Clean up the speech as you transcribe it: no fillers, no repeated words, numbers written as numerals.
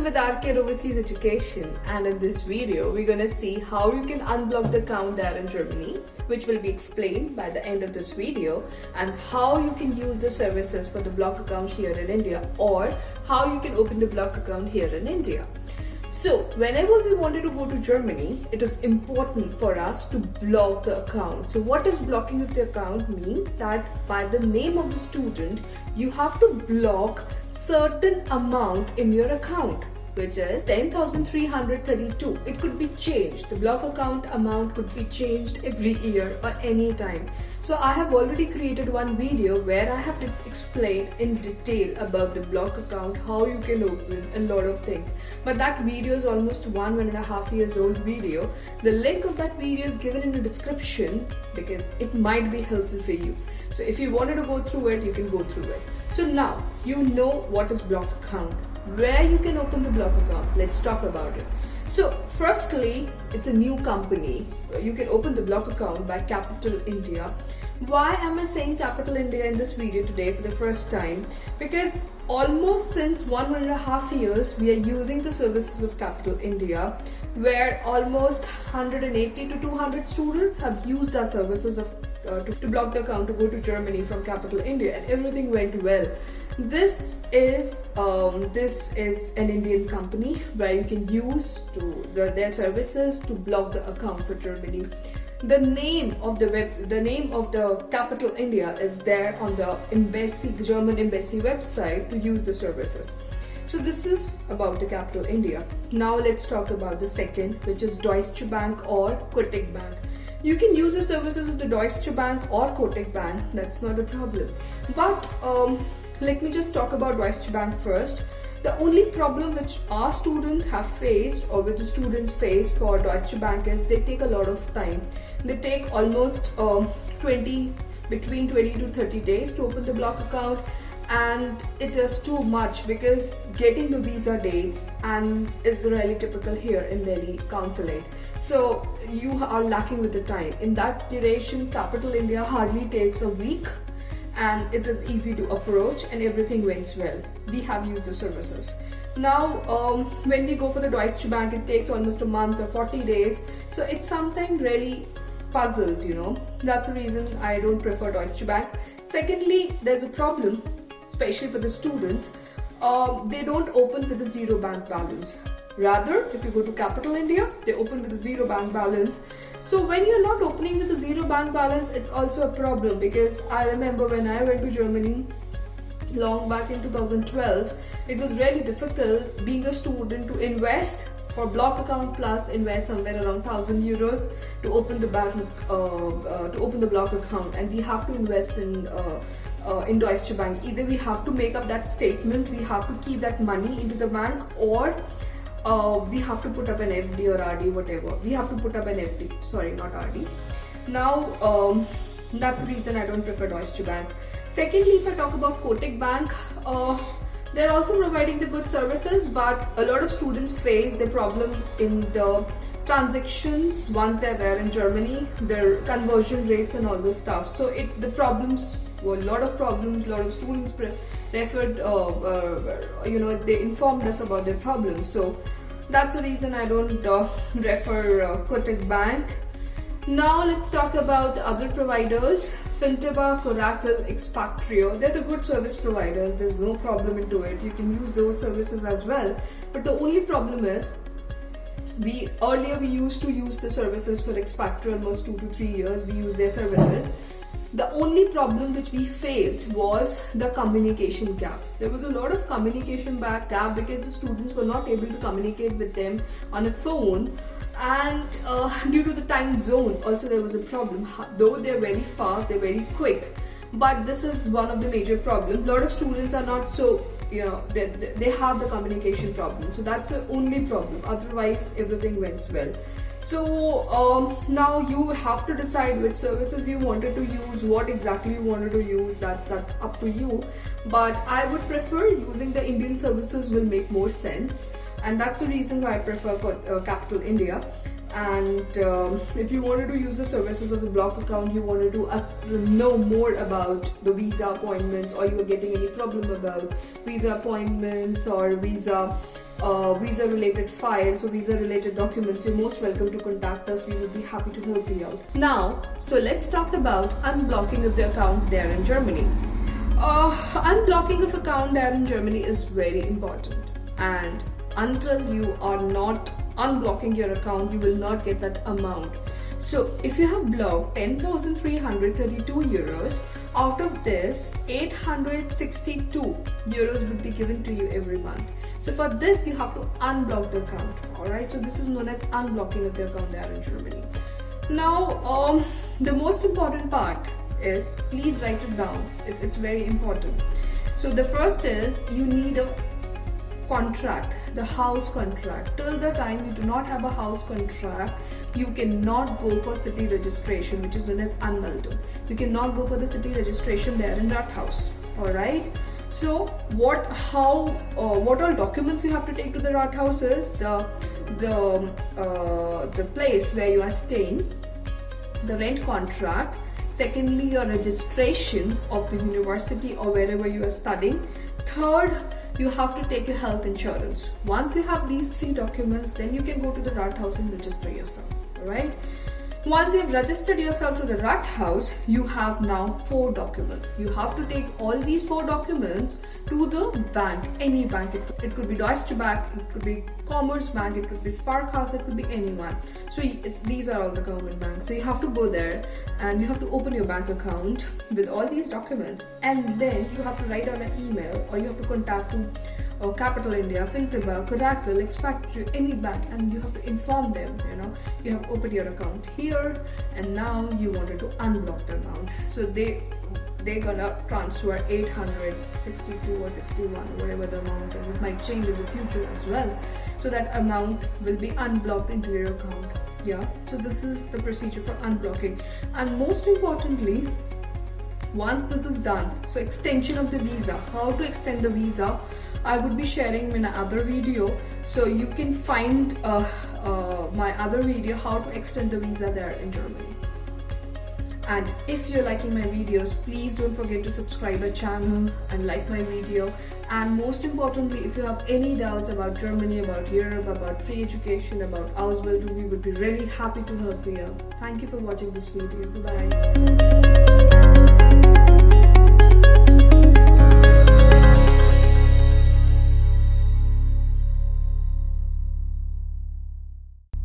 with Rcare Overseas Education, and in this video we're going to see how you can unblock the account there in Germany, which will be explained by the end of this video, and how you can use the services for the block account here in India, or how you can open the block account here in India. So whenever we wanted to go to Germany, it is important for us to block the account. So what is blocking of the account means that by the name of the student, you have to block certain amount in your account, which is 10,332. It could be changed. The block account amount could be changed every year or any time. So I have already created one video where I have explained in detail about the block account, how you can open a lot of things. But that video is almost 1.5 years old video. The link of that video is given in the description because it might be helpful for you. So if you wanted to go through it, you can go through it. So now you know what is block account, where you can open the block account. Let's talk about it. So firstly, it's a new company. You can open the block account by Capital India. Why am I saying Capital India in this video today for the first time? Because almost since 1.5 years we are using the services of Capital India, where almost 180 to 200 students have used our services of to block the account to go to Germany from Capital India, and everything went well. This is an Indian company where you can use their services to block the account for Germany. The name of the Capital India is there on the German embassy website to use the services. So this is about the Capital India. Now let's talk about the second, which is Deutsche Bank or Kotak Bank. You can use the services of the Deutsche Bank or Kotak Bank, that's not a problem. But let me just talk about Deutsche Bank first. The only problem which our students have faced, or which the students face for Deutsche Bank, is they take a lot of time. They take almost between 20 to 30 days to open the block account, and it is too much because getting the visa dates and is really typical here in Delhi consulate. So you are lacking with the time. In that duration, Capital India hardly takes a week, and it is easy to approach and everything went well. We have used the services. Now when we go for the Deutsche Bank, it takes almost a month or 40 days. So it's sometimes really puzzled, That's the reason I don't prefer Deutsche Bank. Secondly, there's a problem, especially for the students. They don't open with a zero bank balance. Rather, if you go to Capital India, they open with a zero bank balance. So when you're not opening with a zero bank balance, it's also a problem, because I remember when I went to Germany long back in 2012, it was really difficult being a student to invest for block account plus invest somewhere around 1,000 euros to open the bank to open the block account, and we have to invest in Deutsche Bank. Either we have to make up that statement, we have to keep that money into the bank, or we have to put up an FD or RD, whatever. We have to put up an FD, sorry, not RD. Now, that's the reason I don't prefer Deutsche Bank. Secondly, if I talk about Kotak Bank, they're also providing the good services, but a lot of students face the problem in the transactions once they're there in Germany, their conversion rates and all those stuff. So a lot of students referred, they informed us about their problems. So that's the reason I don't refer Kotak Bank. Now let's talk about the other providers. Finteba, Oracle, Expatrio, they're the good service providers. There's no problem into it. You can use those services as well. But the only problem is, earlier we used to use the services for Expatrio almost 2 to 3 years. We use their services. The only problem which we faced was the communication gap. There was a lot of communication gap because the students were not able to communicate with them on a phone, and due to the time zone also there was a problem. Though they're very fast, they're very quick, but this is one of the major problems. A lot of students are not so, they have the communication problem. So that's the only problem. Otherwise everything went well. So now you have to decide which services you wanted to use, what exactly you wanted to use. That's up to you, but I would prefer using the Indian services, will make more sense, and that's the reason why I prefer Capital India. And if you wanted to use the services of the block account, you wanted to know more about the visa appointments, or you were getting any problem about visa appointments or visa visa related files or visa related documents, you're most welcome to contact us. We would be happy to help you out. Now, so let's talk about unblocking of the account there in Germany. Unblocking of account there in Germany is very important, and until you are not unblocking your account, you will not get that amount. So if you have blocked 10,332 euros, out of this 862 euros would be given to you every month. So for this you have to unblock the account. Alright, so this is known as unblocking of the account there in Germany. Now the most important part is, please write it down, it's very important. So the first is, you need a contract, the house contract. Till the time you do not have a house contract, you cannot go for city registration, which is known as unmelden. You cannot go for the city registration there in that house. All right, so what all documents you have to take to the rat house is the place where you are staying, the rent contract, secondly your registration of the university or wherever you are studying, third you have to take your health insurance. Once you have these 3 documents, then you can go to the rat house and register yourself. Alright, once you've registered yourself to the rat house, you have now 4 documents. You have to take all these 4 documents to the bank, any bank. It could be Deutsche Bank, it could be Commerce Bank, it could be Sparkasse, it could be anyone. So these are all the government banks. So you have to go there and you have to open your bank account with all these documents, and then you have to write down an email, or you have to contact Capital India, Fintiba, Coracle, Expectry, any bank, and you have to inform them, you have opened your account here and now you wanted to unblock the account. So they're gonna transfer 862 or 61, whatever the amount is. It might change in the future as well. So that amount will be unblocked into your account. Yeah, so this is the procedure for unblocking. And most importantly, once this is done, so extension of the visa, how to extend the visa, I would be sharing in another video. So you can find my other video, how to extend the visa there in Germany. And if you're liking my videos, please don't forget to subscribe our channel and like my video. And most importantly, if you have any doubts about Germany, about Europe, about free education, about Ausbildung, we would be really happy to help you out. Thank you for watching this video. Bye-bye.